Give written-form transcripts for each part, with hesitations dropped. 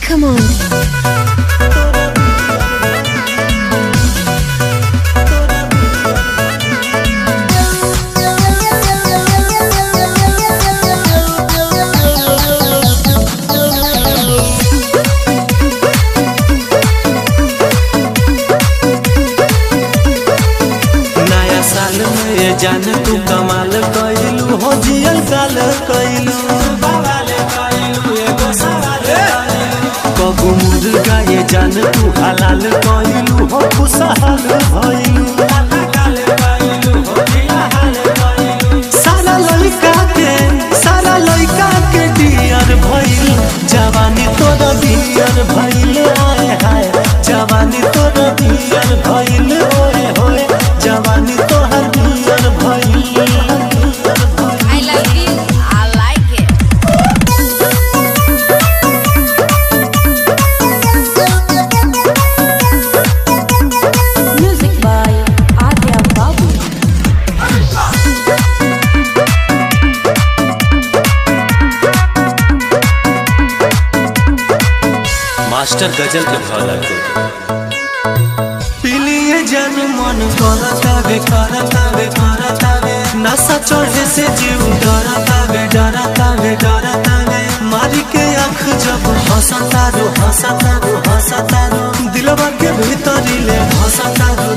Come on. जान तू कमाल कइलू हो जियल काल कइलू कबू मुर्गा ये जान तू हलाल कइलू हो खुशहाल भइलू सारा लइका के डियर भइल जवानी तोर डियर भइल आए हाय जवानी तोर डियर भइल ओए होए जवानी तोहर I love you. I like it. Music by Adya Babu. Master ghazal के भाव लगे पिलिए जन मन करतावे नशा चढ़े से जीव डरतावे मारी के आँख जब हंसतारू दिलवा के भीतरी ले धसतारू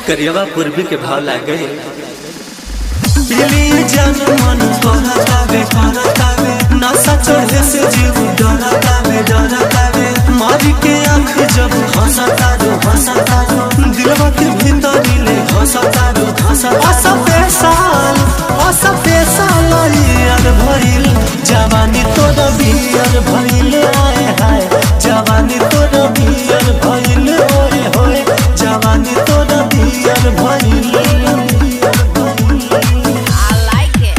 करियवा पूर्वी के भाव लागे पिलिए जन मन करतावे नशा चढ़े से जीव डरतावे मारी के आँख जब हंसतारू दिलवा के भीतरी ले धसतारू असपेसाल यार भइल जवानी तोर बियर भइल आए हाय जवानी तोर बियर भइल ओए होए जवानी तोर बियर भइल I like it.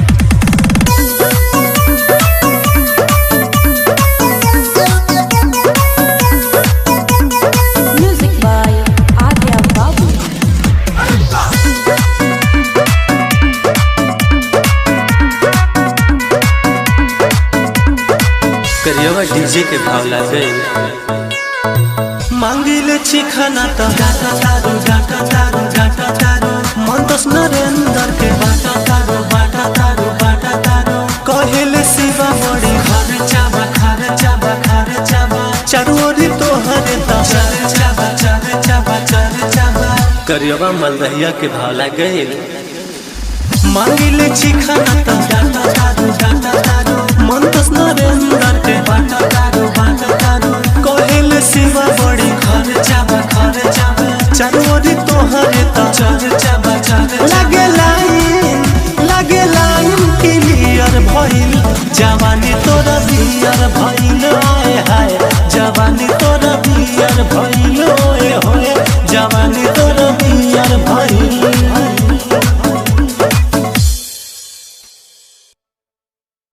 Music by Adya Babu. करियवा डीजे के भाव लागे मांगिले चिखाना तो डाटा तारू मन तो नरेंद्र के बाटा तारू कहेले शिवा बड़ी घर चाबा चारोरी तोहरे तो करियवा मलदहिया के भाव लागे मांगिले चिखाना तो डाटा तारू मन तो नरेंद्र के बाटा तारू कहेले शिवा बड़ी घर चाबा चारोरी तोहरे तो लागे लाइन क्लियर भइल जवानी तोरा बियर भइल